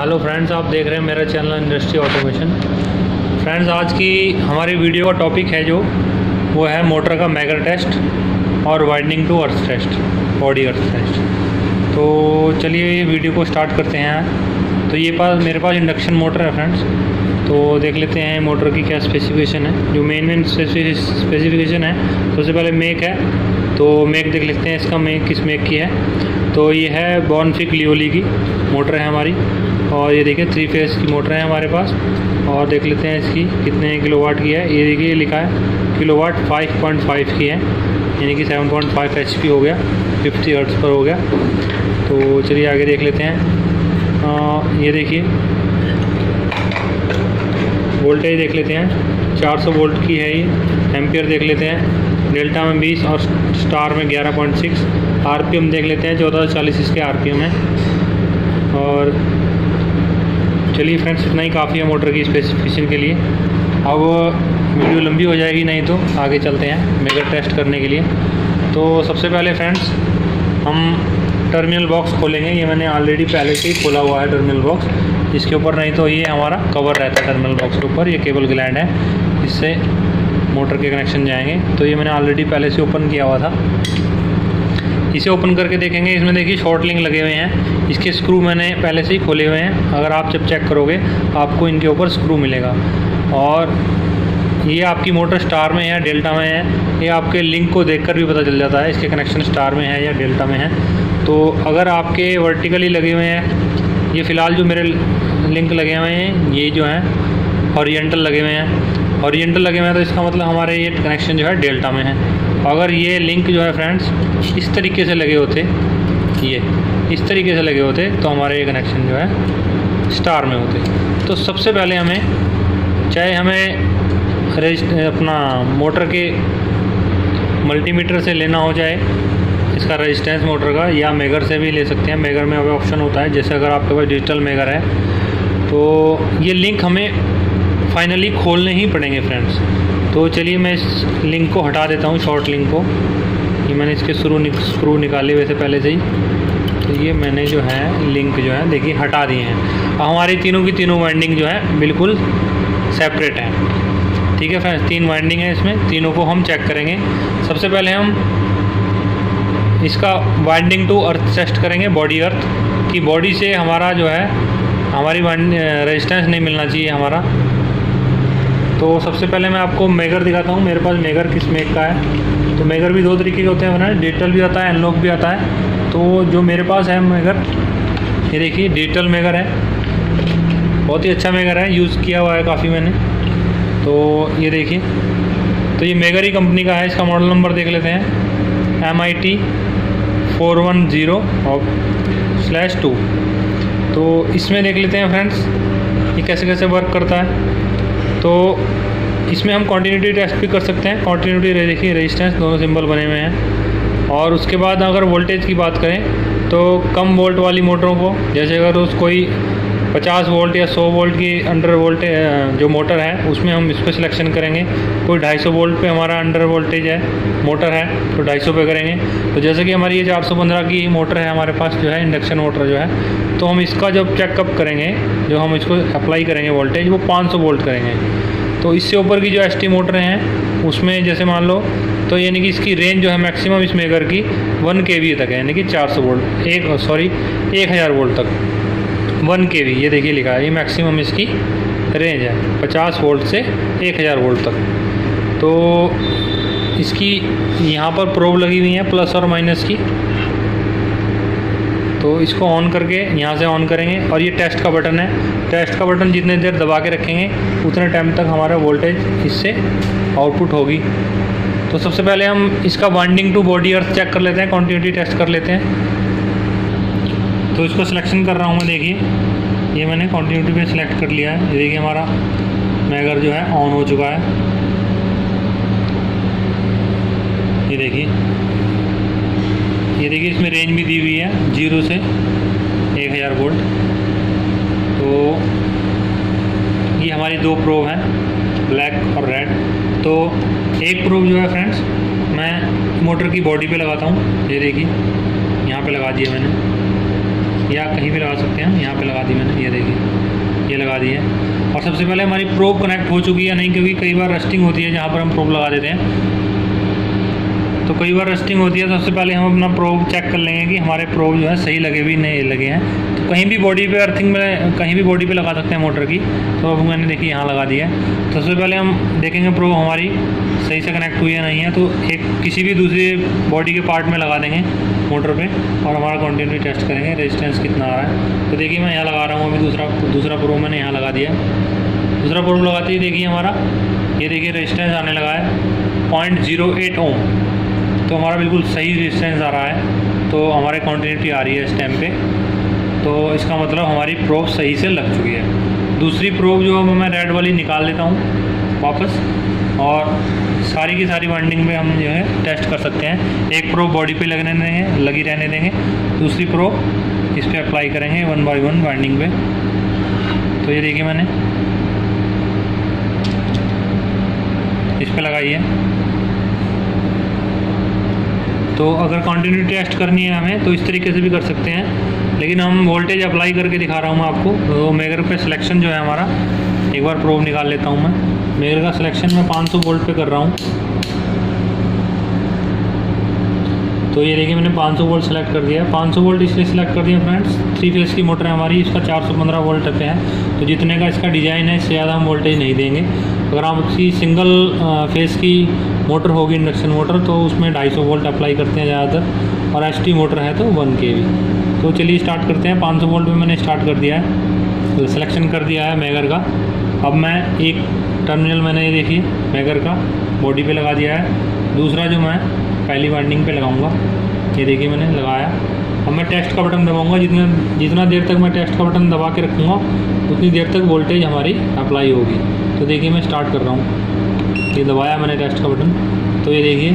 Hello friends, आप देख रहे हैं मेरा चैनल इंडस्ट्री ऑटोमेशन। फ्रेंड्स, आज की हमारी वीडियो का टॉपिक है वो है मोटर का मैगर टेस्ट और winding to earth test, body earth test. तो चलिए ये वीडियो को स्टार्ट करते हैं। तो ये मेरे पास इंडक्शन मोटर है फ्रेंड्स। तो देख लेते हैं मोटर की क्या स्पेसिफिकेशन है। जो मेन स्पेसिफिकेशन है, सबसे पहले मेक है। तो मेक देख लेते हैं, इसका मेक किस मेक की है। तो ये है बॉर्नफिक लियोली की मोटर है हमारी। और ये देखिए 3 फेज़ की मोटर है हमारे पास। और देख लेते हैं इसकी कितने किलोवाट की है। ये देखिए लिखा है किलोवाट 5.5 की है, यानी कि 7.5 HP हो गया, 50 हर्ट्ज पर हो गया। तो चलिए आगे देख लेते हैं। ये देखिए वोल्टेज देख लेते हैं, 400 वोल्ट की है ये। एम्पियर देख लेते हैं, डेल्टा में 20 और स्टार में 11.6। आरपीएम देख लेते हैं, 1440 इसके आरपीएम है। और चलिए फ्रेंड्स, इतना ही काफ़ी है मोटर की स्पेसिफिकेशन के लिए। अब वीडियो लंबी हो जाएगी, नहीं तो आगे चलते हैं मेगर टेस्ट करने के लिए। तो सबसे पहले फ्रेंड्स हम टर्मिनल बॉक्स खोलेंगे। ये मैंने ऑलरेडी पहले से ही खोला हुआ है टर्मिनल बॉक्स। इसके ऊपर नहीं तो ये हमारा कवर रहता है टर्मिनल बॉक्स के ऊपर। ये केबल ग्लैंड है, इससे मोटर के कनेक्शन जाएंगे। तो ये मैंने ऑलरेडी पहले से ओपन किया हुआ था। इसे ओपन करके देखेंगे, इसमें देखिए शॉर्ट लिंक लगे हुए हैं। इसके स्क्रू मैंने पहले से ही खोले हुए हैं। अगर आप जब चेक करोगे आपको इनके ऊपर स्क्रू मिलेगा। और ये आपकी मोटर स्टार में है या डेल्टा में है, ये आपके लिंक को देखकर भी पता चल जाता है इसके कनेक्शन स्टार में है या डेल्टा में है। तो अगर आपके वर्टिकली लगे हुए हैं, ये फ़िलहाल जो मेरे लिंक लगे हुए हैं ये जो हैं हॉरिजेंटल लगे हुए हैं। हॉरिजेंटल लगे हुए हैं तो इसका मतलब हमारे ये कनेक्शन जो है डेल्टा में है। अगर ये लिंक जो है फ्रेंड्स इस तरीके से लगे होते, ये इस तरीके से लगे होते, तो हमारे ये कनेक्शन जो है स्टार में होते। तो सबसे पहले चाहे हमें अपना मोटर के मल्टीमीटर से लेना हो, चाहे इसका रेजिस्टेंस मोटर का, या मेगर से भी ले सकते हैं। मेगर में अभी ऑप्शन होता है, जैसे अगर आपके पास डिजिटल मेगर है तो ये लिंक हमें फाइनली खोलने ही पड़ेंगे फ्रेंड्स। तो चलिए मैं इस लिंक को हटा देता हूँ, शॉर्ट लिंक को। ये मैंने इसके स्क्रू निकाले हुए थे पहले से ही। तो ये मैंने जो है लिंक जो है देखिए हटा दिए हैं। अब हमारी तीनों की तीनों वाइंडिंग जो है बिल्कुल सेपरेट है। ठीक है फ्रेंड्स, 3 वाइंडिंग है इसमें, तीनों को हम चेक करेंगे। सबसे पहले हम इसका वाइंडिंग टू अर्थ टेस्ट करेंगे। बॉडी अर्थ की बॉडी से हमारा जो है हमारी रेजिस्टेंस नहीं मिलना चाहिए हमारा। तो सबसे पहले मैं आपको मेगर दिखाता हूँ। मेरे पास मेगर किस मेक का है। तो मेगर भी 2 तरीके के होते हैं फ्रेंड्स, डिजिटल भी आता है, एनालॉग भी आता है। तो जो मेरे पास है मेगर, ये देखिए डिजिटल मेगर है। बहुत ही अच्छा मेगर है, यूज़ किया हुआ है काफ़ी मैंने। तो ये देखिए, तो ये मेगर ही कंपनी का है। इसका मॉडल नंबर देख लेते हैं, MIT 410/2। तो इसमें देख लेते हैं फ्रेंड्स ये कैसे कैसे वर्क करता है। तो इसमें हम कंटिन्यूटी टेस्ट भी कर सकते हैं। कंटिन्यूटी देखिए, रेजिस्टेंस दोनों सिंबल बने हुए हैं। और उसके बाद अगर वोल्टेज की बात करें तो कम वोल्ट वाली मोटरों को, जैसे अगर उस कोई 50 वोल्ट या 100 वोल्ट की अंडर वोल्टेज जो मोटर है उसमें हम इसको सिलेक्शन करेंगे। कोई 250 वोल्ट पे हमारा अंडर वोल्टेज है मोटर है तो 250 पे करेंगे। तो जैसे कि हमारी ये 415 की मोटर है हमारे पास जो है, इंडक्शन मोटर जो है, तो हम इसका जब चेकअप करेंगे, जो हम इसको अप्लाई करेंगे वोल्टेज, वो 500 वोल्ट करेंगे। तो इससे ऊपर की जो ST मोटरें हैं उसमें जैसे मान लो, तो यानी कि इसकी रेंज जो है मैक्सिमम इस मेगर की 1 kV तक है, यानी कि 400 वोल्ट 1000 वोल्ट तक 1 kV। ये देखिए लिखा है, ये मैक्सिमम इसकी रेंज है 50 वोल्ट से 1000 वोल्ट तक। तो इसकी यहाँ पर प्रोब लगी हुई है प्लस और माइनस की। तो इसको ऑन करके यहाँ से ऑन करेंगे। और ये टेस्ट का बटन है। टेस्ट का बटन जितने देर दबा के रखेंगे उतने टाइम तक हमारा वोल्टेज इससे आउटपुट होगी। तो सबसे पहले हम इसका winding to body earth check कर लेते हैं, कंटिन्यूटी टेस्ट कर लेते हैं। तो इसको सिलेक्शन कर रहा हूँ मैं। देखिए ये मैंने कंटिन्यूटी पे सिलेक्ट कर लिया है। ये देखिए हमारा मेगर जो है ऑन हो चुका है। ये देखिए इसमें रेंज भी दी हुई है 0 से 1000 वोल्ट। तो ये हमारी 2 प्रोब हैं, ब्लैक और रेड। तो एक प्रोब जो है फ्रेंड्स मैं मोटर की बॉडी पे लगाता हूँ। ये देखिए यहाँ पे लगा दिया मैंने। या कहीं भी लगा सकते हैं। यहाँ पे लगा दी मैंने, ये देखिए ये लगा दी है। और सबसे पहले हमारी प्रोब कनेक्ट हो चुकी है नहीं, क्योंकि कई बार रस्टिंग होती है जहाँ पर हम प्रोब लगा देते हैं, तो कई बार रस्टिंग होती है। सबसे पहले हम अपना प्रोब चेक कर लेंगे कि हमारे प्रोब जो है सही लगे भी नहीं लगे हैं। तो कहीं भी बॉडी पे अर्थिंग में कहीं भी बॉडी पे लगा सकते हैं मोटर की। तो अब मैंने देखिए यहाँ लगा दिया है। तो सबसे पहले हम देखेंगे प्रोब हमारी सही से कनेक्ट हुई है नहीं है, तो एक किसी भी दूसरे बॉडी के पार्ट में लगा देंगे मोटर पे और हमारा कंटिन्यूटी टेस्ट करेंगे रेजिस्टेंस कितना आ रहा है। तो देखिए मैं यहाँ लगा रहा हूँ अभी दूसरा प्रोब मैंने यहाँ लगा दिया। दूसरा प्रोब लगाते ही देखिए हमारा ये देखिए रेजिस्टेंस आने लगा है 0.08 ओम। तो हमारा बिल्कुल सही रेजिस्टेंस आ रहा है, तो हमारे कंटिन्यूटी आ रही है इस टाइम पे। तो इसका मतलब हमारी प्रोब सही से लग चुकी है। दूसरी प्रोब जो है मैं रेड वाली निकाल लेता हूँ वापस, और सारी की सारी वाइंडिंग में हम जो है टेस्ट कर सकते हैं। एक प्रोब बॉडी पे लगी रहने देंगे, दूसरी प्रोब इस पर अप्लाई करेंगे 1 बाय 1 वाइंडिंग पे। तो ये देखिए मैंने इस पर लगाई है। तो अगर कंटिन्यूटी टेस्ट करनी है हमें तो इस तरीके से भी कर सकते हैं, लेकिन हम वोल्टेज अप्लाई करके दिखा रहा हूँ मैं आपको। तो मेगर पे सिलेक्शन जो है हमारा, एक बार प्रोब निकाल लेता हूँ मैं। मेगर का सिलेक्शन मैं 500 वोल्ट पे कर रहा हूँ। तो ये देखिए मैंने 500 वोल्ट सेलेक्ट कर दिया। 500 वोल्ट इसलिए सेलेक्ट कर दिया फ्रेंड्स, 3 फेज़ की मोटर है हमारी, इसका 415 वोल्ट पे है। तो जितने का इसका डिज़ाइन है इससे ज़्यादा हम वोल्टेज नहीं देंगे। अगर आप किसी सिंगल फेज़ की मोटर होगी इंडक्शन मोटर, तो उसमें 250 वोल्ट अप्लाई करते हैं ज़्यादातर, और एसटी मोटर है तो 1 kV। तो चलिए स्टार्ट करते हैं। 500 वोल्ट में मैंने स्टार्ट कर दिया है, तो सिलेक्शन कर दिया है मेगर का। अब मैं एक टर्मिनल मैंने ये देखिए मेगर का बॉडी पे लगा दिया है, दूसरा जो मैं पहली वाइंडिंग पे लगाऊंगा, ये देखिए मैंने लगाया। अब मैं टेस्ट का बटन दबाऊंगा। जितना देर तक मैं टेस्ट का बटन दबा के रखूँगा उतनी देर तक वोल्टेज हमारी अप्लाई होगी। तो देखिए मैं स्टार्ट कर रहा हूँ, ये दबाया मैंने टेस्ट का बटन। तो ये देखिए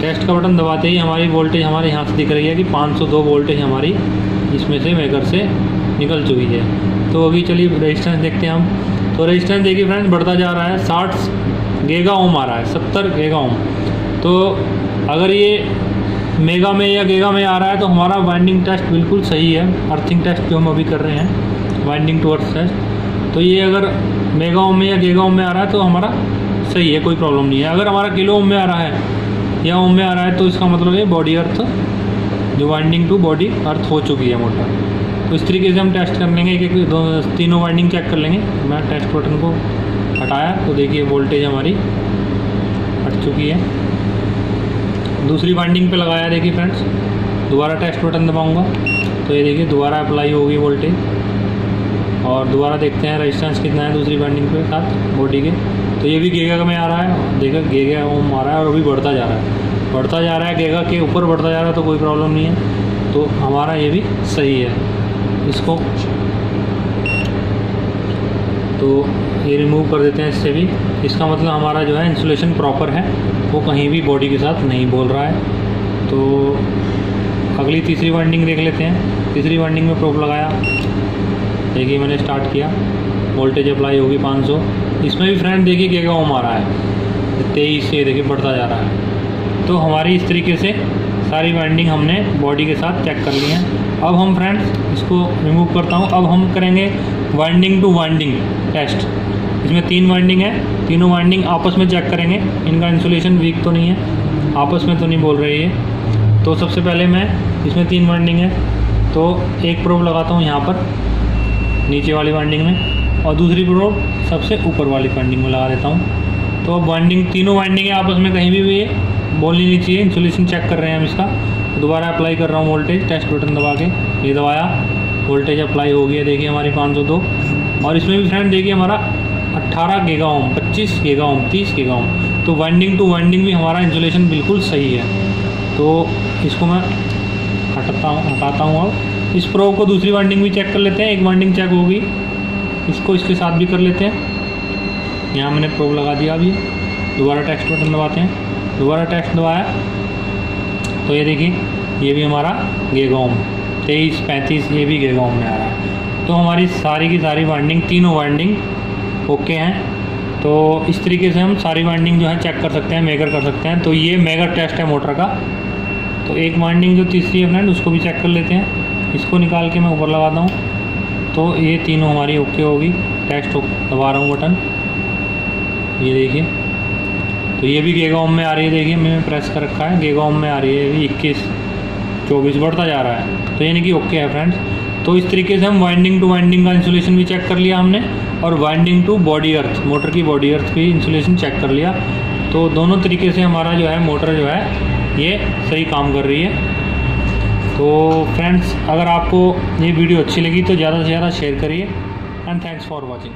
टेस्ट का बटन दबाते ही हमारी वोल्टेज हमारे यहाँ से दिख रही है कि 502 वोल्टेज हमारी इसमें से मेकर से निकल चुकी है। तो अभी चलिए रेजिस्टेंस देखते हैं हम। तो रेजिस्टेंस देखिए फ्रेंड्स बढ़ता जा रहा है, 60 गीगा ओम आ रहा है, 70 गीगा ओम। तो अगर ये मेगा में या गीगा में आ रहा है तो हमारा वाइंडिंग टेस्ट बिल्कुल सही है। अर्थिंग टेस्ट जो हम अभी कर रहे हैं, वाइंडिंग टू अर्थ टेस्ट, तो ये अगर मेगा ओम में या गीगा ओम में आ रहा है तो हमारा सही है, कोई प्रॉब्लम नहीं है। अगर हमारा किलो ओम में आ रहा है या ओम में आ रहा है तो इसका मतलब ये बॉडी अर्थ, जो वाइंडिंग टू बॉडी अर्थ हो चुकी है मोटर। तो इस तरीके से हम टेस्ट कर लेंगे, एक तीनों वाइंडिंग चेक कर लेंगे। मैं टेस्ट बटन को हटाया तो देखिए वोल्टेज हमारी हट चुकी है। दूसरी वाइंडिंग पे लगाया देखिए फ्रेंड्स, दोबारा टेस्ट बटन दबाऊंगा तो ये देखिए दोबारा अप्लाई होगी वोल्टेज, और दोबारा देखते हैं रेजिस्टेंस कितना है दूसरी वाइंडिंग पे साथ बॉडी के। तो ये भी गीगा में आ रहा है, देखिए गीगा ओम आ रहा है और अभी बढ़ता जा रहा है, गीगा के ऊपर बढ़ता जा रहा है, तो कोई प्रॉब्लम नहीं है। तो हमारा ये भी सही है। इसको तो ये रिमूव कर देते हैं इससे भी। इसका मतलब हमारा जो है इंसुलेशन प्रॉपर है, वो कहीं भी बॉडी के साथ नहीं बोल रहा है। तो अगली तीसरी वाइंडिंग देख लेते हैं। तीसरी वाइंडिंग में प्रोब लगाया, देखिए मैंने स्टार्ट किया, वोल्टेज अप्लाई होगी 500। इसमें भी फ्रेंड देखिए गीगा ओम आ रहा है 23 से, देखिए बढ़ता जा रहा है। तो हमारी इस तरीके से सारी वाइंडिंग हमने बॉडी के साथ चेक कर ली हैं। अब हम फ्रेंड्स इसको रिमूव करता हूँ। अब हम करेंगे वाइंडिंग टू वाइंडिंग टेस्ट। इसमें 3 वाइंडिंग है, तीनों वाइंडिंग आपस में चेक करेंगे, इनका इंसुलेशन वीक तो नहीं है, आपस में तो नहीं बोल रही है। तो सबसे पहले मैं इसमें 3 वाइंडिंग है तो एक प्रोब लगाता हूँ यहाँ पर नीचे वाली वाइंडिंग में, और दूसरी प्रोब सबसे ऊपर वाली वाइंडिंग में लगा देता हूँ। तो अब वाइंडिंग, तीनों वाइंडिंग आपस में कहीं भी बोलनी नहीं चाहिए, इंसुलेशन चेक कर रहे हैं हम इसका। तो दोबारा अप्लाई कर रहा हूँ वोल्टेज, टेस्ट बटन दबा के, ये दबाया, वोल्टेज अप्लाई हो गई है देखिए हमारी 502। और इसमें भी फ्रेंड देखिए हमारा 18 गीगा ओम, 25 गीगा ओम, 30 गीगा ओम। तो वाइंडिंग टू वाइंडिंग भी हमारा इंसुलेशन बिल्कुल सही है। तो इसको मैं हटाता हूँ। अब इस प्रोब को दूसरी वाइंडिंग भी चेक कर लेते हैं। एक वाइंडिंग चेक होगी, इसको इसके साथ भी कर लेते हैं। यहाँ मैंने प्रोब लगा दिया। अभी दोबारा टेस्ट बटन दबाते हैं, दोबारा टेस्ट दबाया तो ये देखिए ये भी हमारा गीगा ओम 23, 35 ये भी गीगा ओम में आ रहा है। तो हमारी सारी की सारी वाइंडिंग, तीनों वाइंडिंग ओके हैं। तो इस तरीके से हम सारी वाइंडिंग जो है चेक कर सकते हैं, मेजर कर सकते हैं। तो ये मेजर टेस्ट है मोटर का। तो एक वाइंडिंग जो तीसरी है फ्रेंड उसको भी चेक कर लेते हैं। इसको निकाल के मैं ऊपर लगाता हूँ तो ये तीनों हमारी ओके होगी। टेस्ट दबा रहा हूँ बटन, ये देखिए, तो ये भी गीगा ओम में आ रही है। देखिए मैंने प्रेस कर रखा है, गीगा ओम में आ रही है, ये भी 21 24 बढ़ता जा रहा है, तो यानी कि ओके है फ्रेंड्स। तो इस तरीके से हम वाइंडिंग टू वाइंडिंग का इंसुलेशन भी चेक कर लिया हमने, और winding to body earth, motor की बॉडी अर्थ भी इंसुलेशन चेक कर लिया। तो दोनों तरीके से हमारा जो है मोटर जो है ये सही काम कर रही है। तो फ्रेंड्स, अगर आपको ये वीडियो अच्छी लगी तो ज़्यादा से ज़्यादा शेयर करिए, एंड थैंक्स फॉर वॉचिंग।